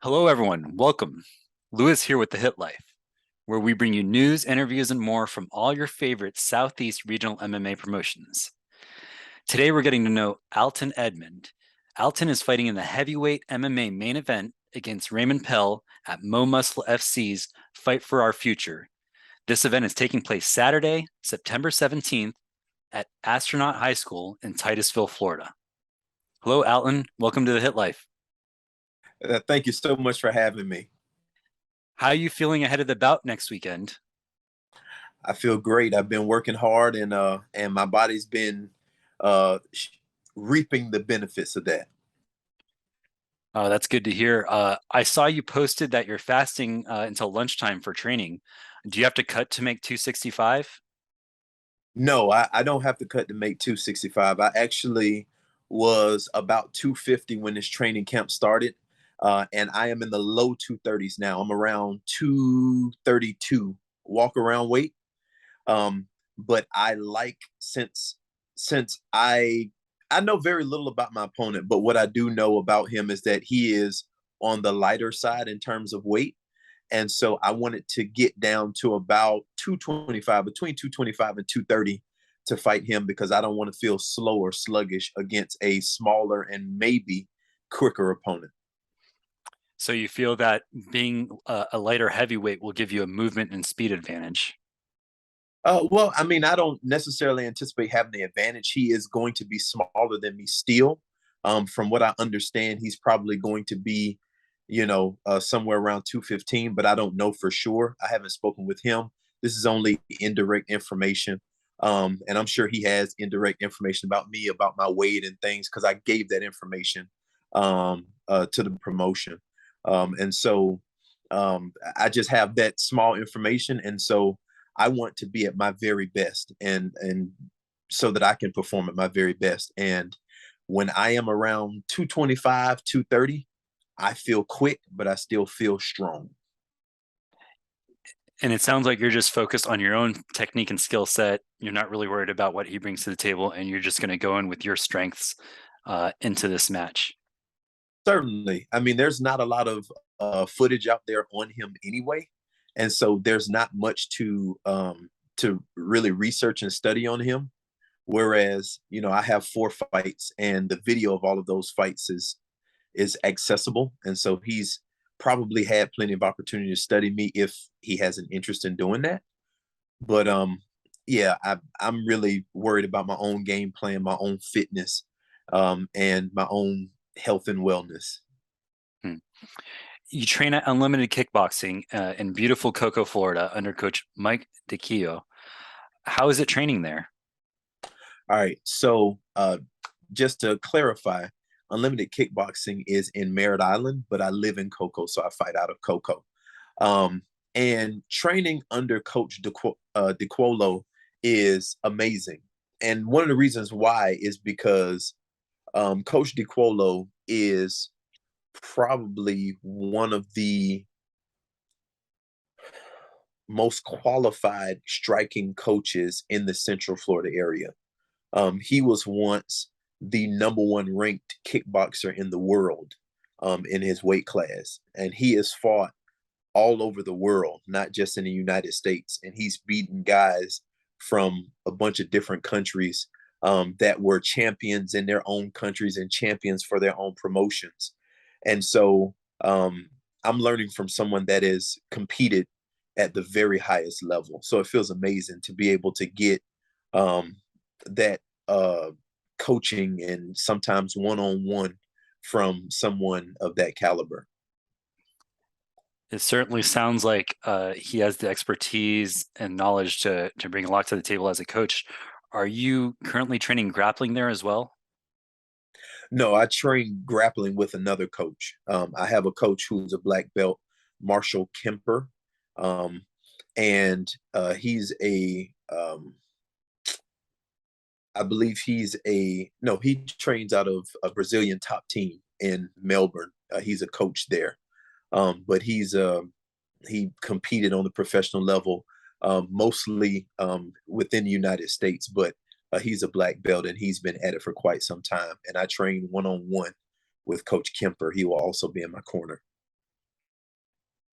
Hello, everyone. Welcome. Lewis here with The Hit Life, where we bring you news, interviews, and more from all your favorite Southeast regional MMA promotions. Today, we're getting to know Alton Edmond. Alton is fighting in the heavyweight MMA main event against Raymond Pell at Mo Muscle FC's Fight for Our Future. This event is taking place Saturday, September 17th at Astronaut High School in Titusville, Florida. Hello, Alton. Welcome to The Hit Life. Thank you so much for having me. How are you feeling ahead of the bout next weekend? I feel great. I've been working hard and my body's been uh reaping the benefits of that. That's good to hear. I saw you posted that you're fasting until lunchtime for training. Do you have to cut to make 265? No, I don't have to cut to make 265. I actually was about 250 when this training camp started. And I am in the low 230s now. I'm around 232 walk around weight. But I like since I know very little about my opponent, but what I do know about him is that he is on the lighter side in terms of weight. And so I wanted to get down to about 225, between 225 and 230 to fight him because I don't want to feel slow or sluggish against a smaller and maybe quicker opponent. So you feel that being a lighter heavyweight will give you a movement and speed advantage? Well, I mean, I don't necessarily anticipate having the advantage. He is going to be smaller than me still. From what I understand, he's probably going to be, somewhere around 215, but I don't know for sure. I haven't spoken with him. This is only indirect information. And I'm sure he has indirect information about me, about my weight and things, because I gave that information to the promotion. And so I just have that small information. And so I want to be at my very best and so that I can perform at my very best. And when I am around 225, 230, I feel quick, but I still feel strong. And it sounds like you're just focused on your own technique and skill set. You're not really worried about what he brings to the table, and you're just going to go in with your strengths into this match. Certainly. I mean, there's not a lot of footage out there on him anyway. And so there's not much to really research and study on him. Whereas, I have 4 fights and the video of all of those fights is accessible. And so he's probably had plenty of opportunity to study me if he has an interest in doing that. But yeah, I'm really worried about my own game plan, my own fitness, and my own health and wellness. Hmm. You train at Unlimited Kickboxing in beautiful Cocoa, Florida, under Coach Mike DeKio. How is it training there? All right. So just to clarify, Unlimited Kickboxing is in Merritt Island, but I live in Cocoa, so I fight out of Cocoa. And training under Coach DeQuolo is amazing. And one of the reasons why is because Coach DeQuolo is probably one of the most qualified striking coaches in the Central Florida area. He was once the number one ranked kickboxer in the world in his weight class, and he has fought all over the world, not just in the United States. And he's beaten guys from a bunch of different countries that were champions in their own countries and champions for their own promotions. And so I'm learning from someone that has competed at the very highest level. So it feels amazing to be able to get that coaching and sometimes one-on-one from someone of that caliber. It certainly sounds like he has the expertise and knowledge to bring a lot to the table as a coach. Are you currently training grappling there as well? No, I train grappling with another coach. I have a coach who's a black belt, Marshall Kemper, um, and he's I believe he's a no, he trains out of a Brazilian top team in Melbourne. He's a coach there, but he competed on the professional level, mostly within the United States, but he's a black belt and he's been at it for quite some time. And I train one on one with Coach Kemper. He will also be in my corner.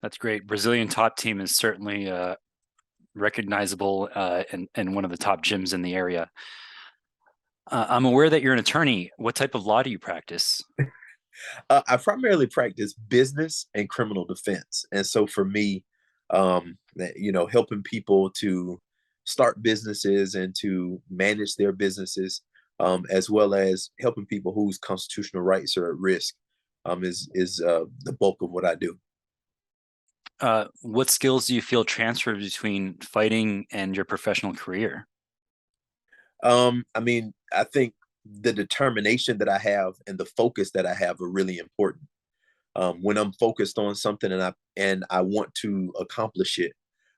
That's great. Brazilian top team is certainly recognizable and one of the top gyms in the area. I'm aware that you're an attorney. What type of law do you practice? I primarily practice business and criminal defense, and so for me, helping people to start businesses and to manage their businesses, as well as helping people whose constitutional rights are at risk, is the bulk of what I do. What skills do you feel transferred between fighting and your professional career? I think the determination that I have and the focus that I have are really important. When I'm focused on something and I want to accomplish it,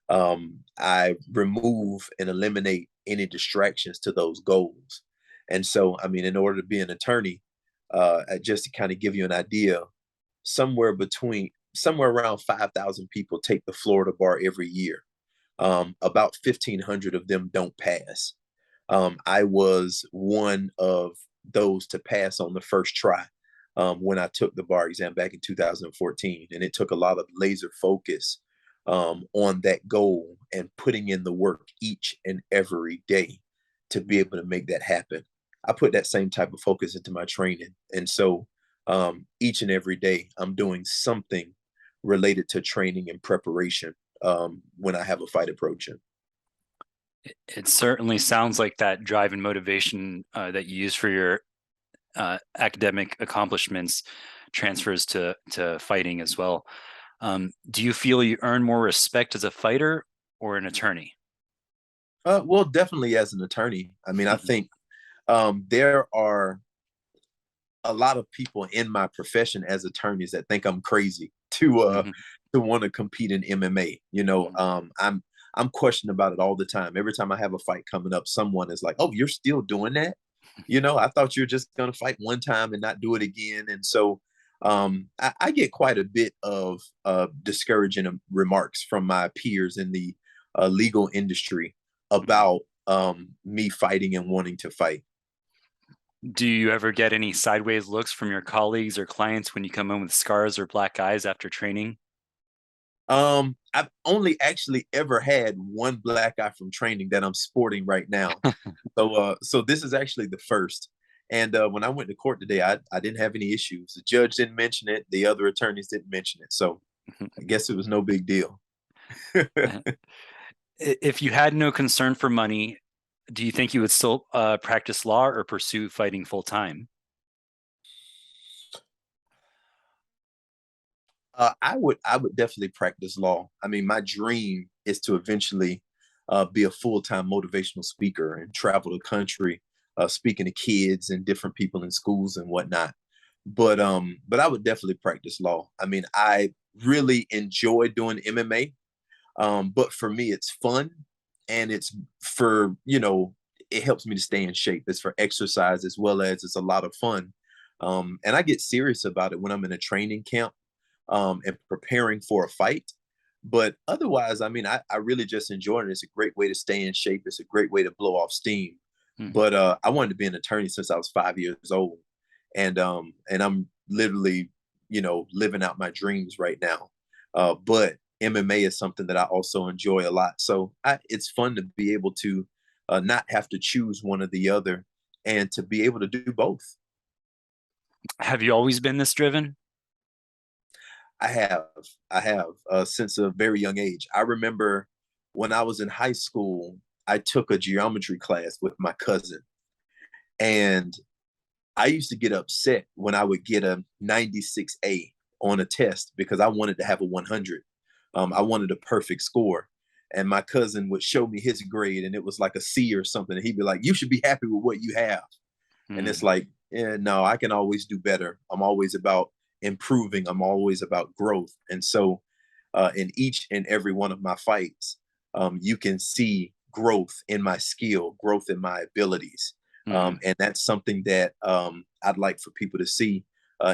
I remove and eliminate any distractions to those goals. And so, in order to be an attorney, just to kind of give you an idea, somewhere around 5,000 people take the Florida bar every year. About 1,500 of them don't pass. I was one of those to pass on the first try when I took the bar exam back in 2014. And it took a lot of laser focus on that goal and putting in the work each and every day to be able to make that happen. I put that same type of focus into my training. And so each and every day, I'm doing something related to training and preparation when I have a fight approaching. It certainly sounds like that drive and motivation that you use for your academic accomplishments transfers to fighting as well. Do you feel you earn more respect as a fighter or an attorney? Well, definitely as an attorney. I think there are a lot of people in my profession as attorneys that think I'm crazy Mhm. to want to compete in MMA. I'm questioned about it all the time. Every time I have a fight coming up, someone is like, "Oh, you're still doing that? I thought you were just going to fight one time and not do it again." And so I get quite a bit of discouraging remarks from my peers in the legal industry about me fighting and wanting to fight. Do you ever get any sideways looks from your colleagues or clients when you come in with scars or black eyes after training? I've only actually ever had one black eye from training that I'm sporting right now. So this is actually the first. And when I went to court today, I didn't have any issues. The judge didn't mention it. The other attorneys didn't mention it. So I guess it was no big deal. If you had no concern for money, do you think you would still practice law or pursue fighting full time? I would definitely practice law. My dream is to eventually be a full-time motivational speaker and travel the country, speaking to kids and different people in schools and whatnot. But I would definitely practice law. I really enjoy doing MMA. But for me, it's fun, and it's for it helps me to stay in shape. It's for exercise as well as it's a lot of fun. And I get serious about it when I'm in a training camp and preparing for a fight. But otherwise, I really just enjoy it. It's a great way to stay in shape. It's a great way to blow off steam. Mhm. But I wanted to be an attorney since I was 5 years old, and I'm literally, living out my dreams right now. But MMA is something that I also enjoy a lot. So it's fun to be able to not have to choose one or the other, and to be able to do both. Have you always been this driven? I have. I have since a very young age. I remember when I was in high school, I took a geometry class with my cousin, and I used to get upset when I would get a 96A on a test because I wanted to have a 100. I wanted a perfect score. And my cousin would show me his grade, and it was like a C or something. And he'd be like, "You should be happy with what you have." And it's Hmm. like, yeah, no, I can always do better. I'm always about improving. I'm always about growth. And so, in each and every one of my fights, you can see growth in my skill, growth in my abilities. Hmm. And that's something that I'd like for people to see,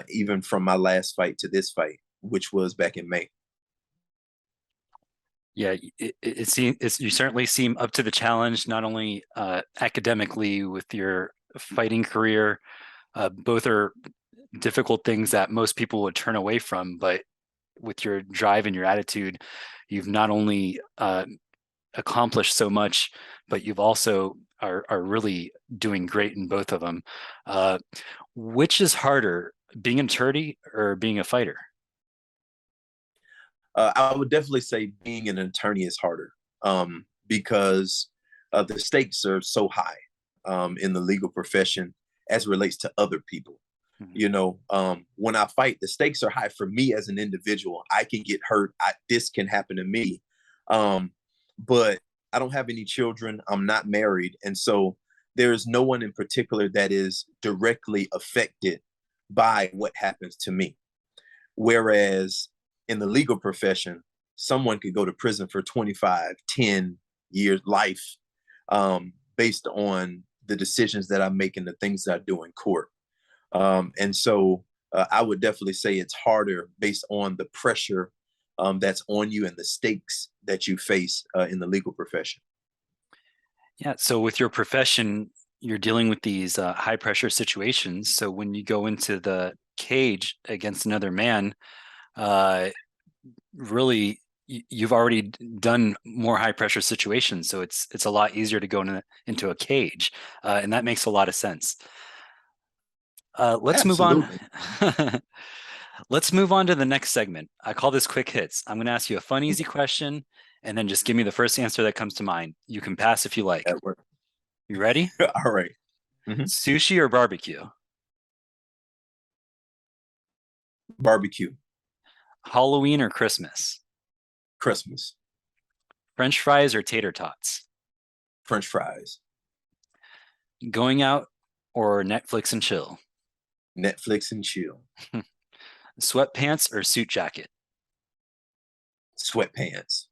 even from my last fight to this fight, which was back in May. Yeah, it seems you certainly seem up to the challenge, not only academically with your fighting career. Both are difficult things that most people would turn away from, but with your drive and your attitude, you've not only accomplished so much, but you've also are really doing great in both of them. Uh, which is harder, being an attorney or being a fighter? I would definitely say being an attorney is harder because the stakes are so high in the legal profession as it relates to other people. Mhm. You know, when I fight, the stakes are high for me as an individual. I can get hurt. This can happen to me. Um, but I don't have any children. I'm not married. And so there's no one in particular that is directly affected by what happens to me. Whereas in the legal profession, someone could go to prison for 25, 10 years, life, based on the decisions that I make and the things that I do in court. And so I would definitely say it's harder based on the pressure that's on you and the stakes that you face in the legal profession. Yeah. So with your profession, you're dealing with these high pressure situations. So when you go into the cage against another man, uh, really you've already done more high pressure situations, so it's a lot easier to go into a cage, and that makes a lot of sense. Let's move on. Absolutely. Let's move on to the next segment. I call this quick hits. I'm going to ask you a fun, easy question, and then just give me the first answer that comes to mind. You can pass if you like. At work. You ready? All right. Mhm. Sushi or barbecue? Barbecue, Halloween or Christmas? Christmas, French fries or tater tots? French fries, Going out or Netflix and chill? Netflix and chill, Sweatpants or suit jacket? sweatpants,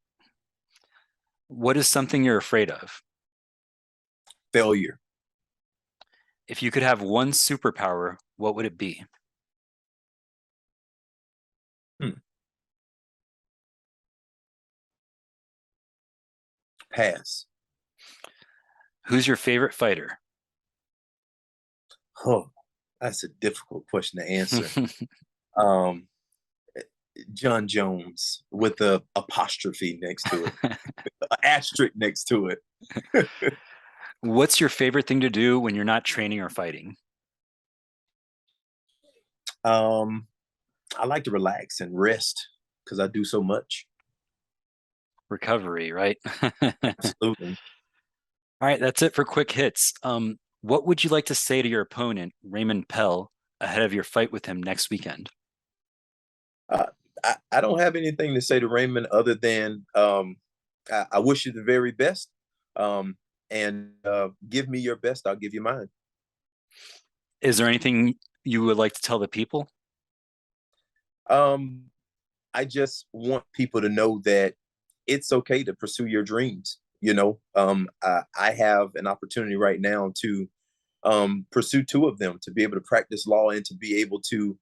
What is something you're afraid of? failure, If you could have one superpower, what would it be? hmm. Pass. Who's your favorite fighter? Oh, that's a difficult question to answer. Um, John Jones with a apostrophe next to it, an asterisk next to it. What's your favorite thing to do when you're not training or fighting? um, I like to relax and rest because I do so much. Recovery, right? All Absolutely. right, that's it for quick hits. What would you like to say to your opponent, Raymond Pell, ahead of your fight with him next weekend? Uh, I don't have anything to say to Raymond other than I wish you the very best. Um, and give me your best. I'll give you mine. Is there anything you would like to tell the people? Um, I just want people to know that it's okay to pursue your dreams. You know, I have an opportunity right now to pursue two of them, to be able to practice law and to be able to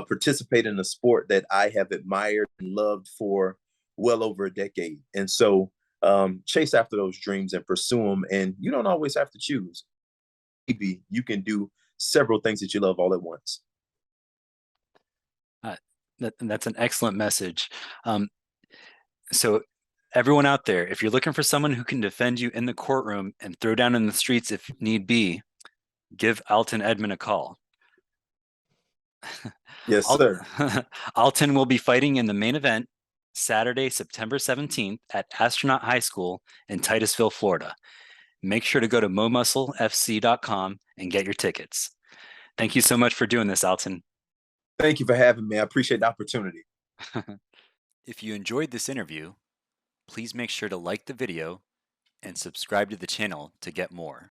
participate in a sport that I have admired and loved for well over a decade. And so chase after those dreams and pursue them. And you don't always have to choose. Maybe you can do several things that you love all at once. Uh, that's an excellent message. Um, so, everyone out there, if you're looking for someone who can defend you in the courtroom and throw down in the streets if need be, give Alton Edmond a call. Yes, sir. Alton will be fighting in the main event Saturday, September 17th at Astronaut High School in Titusville, Florida. Make sure to go to momusclefc.com and get your tickets. Thank you so much for doing this, Alton. Thank you for having me. I appreciate the opportunity. If you enjoyed this interview, please make sure to like the video and subscribe to the channel to get more.